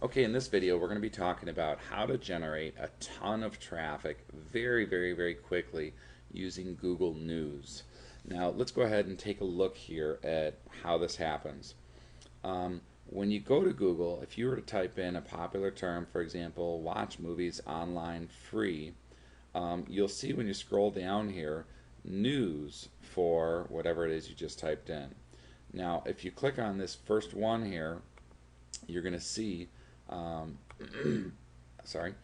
Okay, in this video we're going to be talking about how to generate a ton of traffic very quickly using Google News. Now let's go ahead and take a look here at how this happens. When you go to Google, if you were to type in a popular term, for example, watch movies online free, you'll see when you scroll down here, news for whatever it is you just typed in. Now if you click on this first one here, you're going to see um, sorry,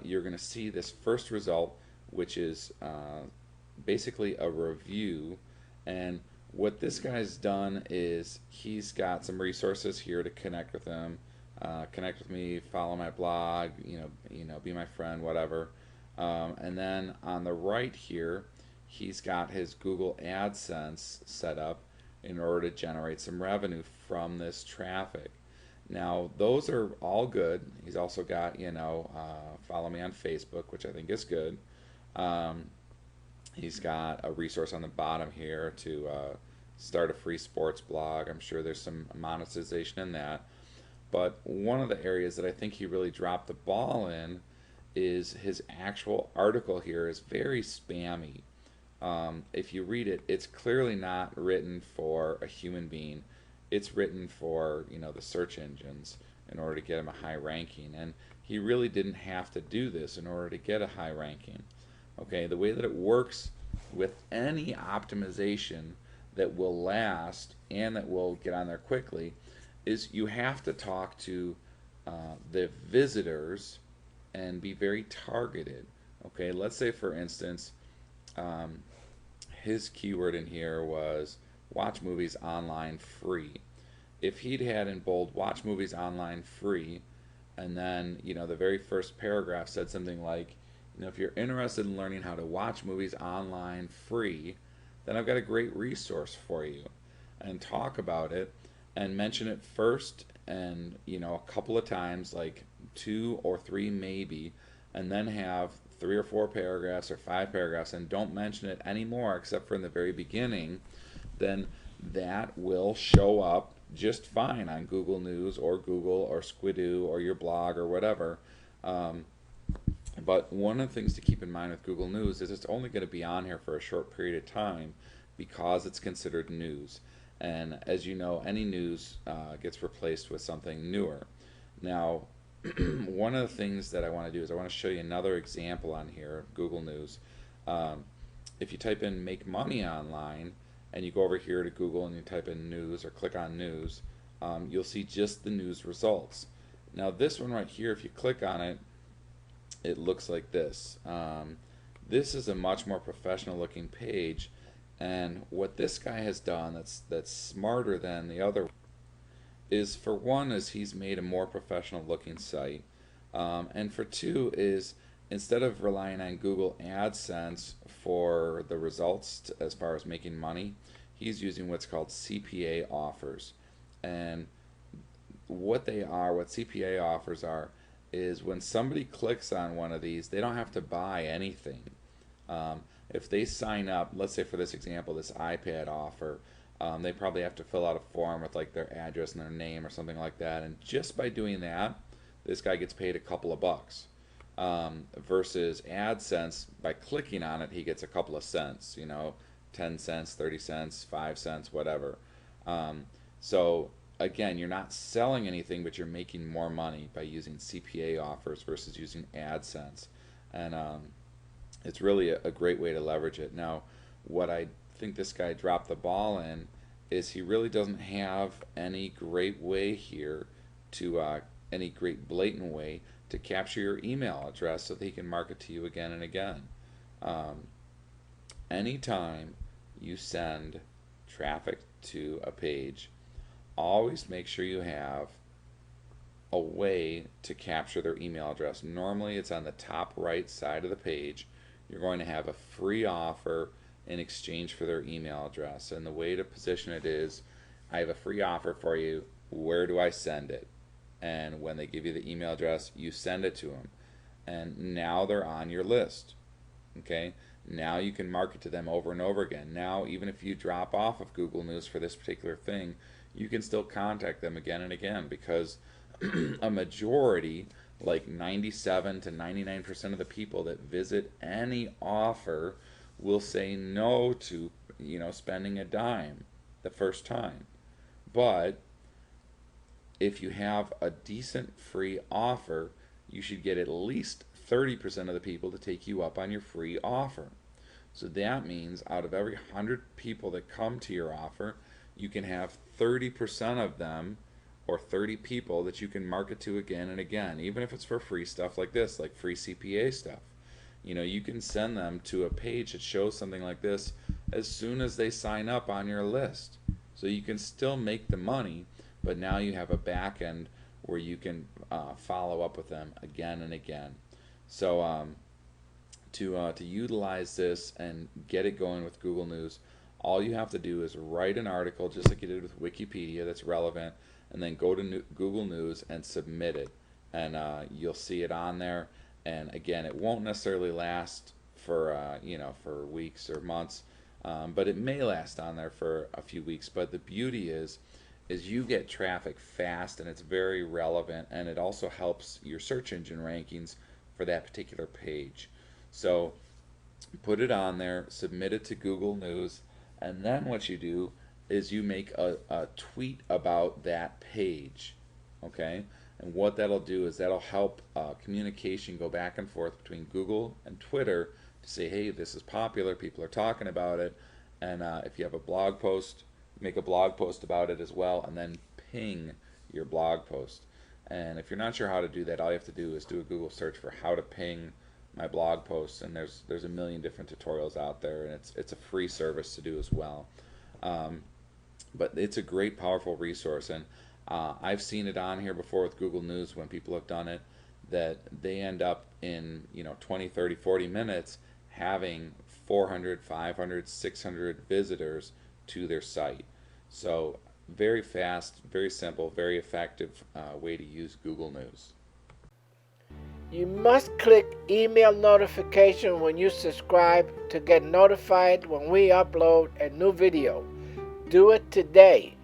you're going to see this first result, which is basically a review. And what this guy's done is he's got some resources here to connect with him, connect with me, follow my blog, be my friend, whatever. And then on the right here, he's got his Google AdSense set up in order to generate some revenue from this traffic. Now, those are all good. He's also got, follow me on Facebook, which I think is good. Um, he's got a resource on the bottom here to start a free sports blog. I'm sure there's some monetization in that. But one of the areas that I think he really dropped the ball in is his actual article here is very spammy. If you read it, it's clearly not written for a human being. It's written for the search engines in order to get him a high ranking, and he really didn't have to do this in order to get a high ranking. Okay, the way that it works with any optimization that will last and that will get on there quickly is you have to talk to the visitors and be very targeted. Okay, let's say for instance, um, his keyword in here was watch movies online free. If he'd had in bold watch movies online free, and then the very first paragraph said something like, if you're interested in learning how to watch movies online free, then I've got a great resource for you, and talk about it and mention it first and a couple of times, like two or three maybe, and then have three or four paragraphs or five paragraphs and don't mention it anymore except for in the very beginning, then that will show up just fine on Google News or Google or Squidoo or your blog or whatever. Um, but one of the things to keep in mind with Google News is it's only going to be on here for a short period of time because it's considered news. And as you know, any news gets replaced with something newer. Now, one of the things that I want to do is I want to show you another example on here, Google News. Um, if you type in make money online and you go over here to Google and you type in news or click on news, you'll see just the news results. Now this one right here, if you click on it, it looks like this. This is a much more professional looking page, and what this guy has done that's smarter than the other is, for one, is he's made a more professional looking site, and for two is, instead of relying on Google AdSense for the results as far as making money, he's using what's called CPA offers. And what CPA offers are, is when somebody clicks on one of these, they don't have to buy anything. If they sign up, let's say for this example, this iPad offer, they probably have to fill out a form with like their address and their name or something like that, and just by doing that, this guy gets paid a couple of bucks. Versus AdSense, by clicking on it, he gets a couple of cents, 10 cents, 30 cents, 5 cents, whatever. So again, you're not selling anything, but you're making more money by using CPA offers versus using AdSense. And it's really a great way to leverage it. Now, what I think this guy dropped the ball in is he really doesn't have any great way here to any great blatant way to capture your email address so that he can market to you again and again. Um, Anytime you send traffic to a page, always make sure you have a way to capture their email address. Normally it's on the top right side of the page. You're going to have a free offer in exchange for their email address, and the way to position it is, I have a free offer for you, where do I send it? And when they give you the email address, you send it to them, and now they're on your list. Okay, now you can market to them over and over again. Now even if you drop off of Google News for this particular thing, you can still contact them again and again, because a majority, like 97 to 99% of the people that visit any offer will say no to, spending a dime the first time. But if you have a decent free offer, you should get at least 30% of the people to take you up on your free offer. So that means out of every 100 people that come to your offer, you can have 30% of them, or 30 people that you can market to again and again, even if it's for free stuff like this, like free CPA stuff. You can send them to a page that shows something like this as soon as they sign up on your list. So you can still make the money, but now you have a back end where you can follow up with them again and again. So to utilize this and get it going with Google News, all you have to do is write an article just like you did with Wikipedia that's relevant, and then go to Google News and submit it, and you'll see it on there. And again, it won't necessarily last for for weeks or months, but it may last on there for a few weeks. But the beauty is you get traffic fast, and it's very relevant, and it also helps your search engine rankings for that particular page. So put it on there, submit it to Google News, and then what you do is you make a tweet about that page, okay? And what that'll do is that'll help communication go back and forth between Google and Twitter to say, hey, this is popular, people are talking about it, and if you have a blog post, make a blog post about it as well, and then ping your blog post. And if you're not sure how to do that, all you have to do is do a Google search for how to ping my blog posts, and there's a million different tutorials out there, and it's a free service to do as well. But it's a great, powerful resource, and I've seen it on here before with Google News when people have done it, that they end up in 20, 30, 40 minutes having 400, 500, 600 visitors to their site. So very fast, very simple, very effective way to use Google News. You must click email notification when you subscribe to get notified when we upload a new video. Do it today.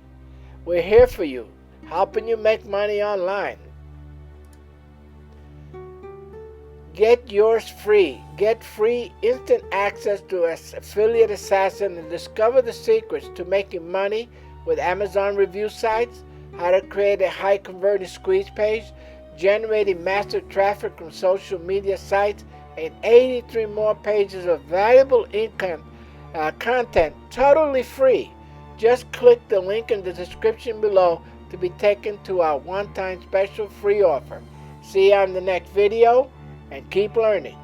We're here for you, helping you make money online. Get yours free. Get free instant access to Affiliate Assassin and discover the secrets to making money with Amazon review sites, how to create a high converting squeeze page, generating massive traffic from social media sites, and 83 more pages of valuable income content totally free. Just click the link in the description below to be taken to our one-time special free offer. See you on the next video, and keep learning.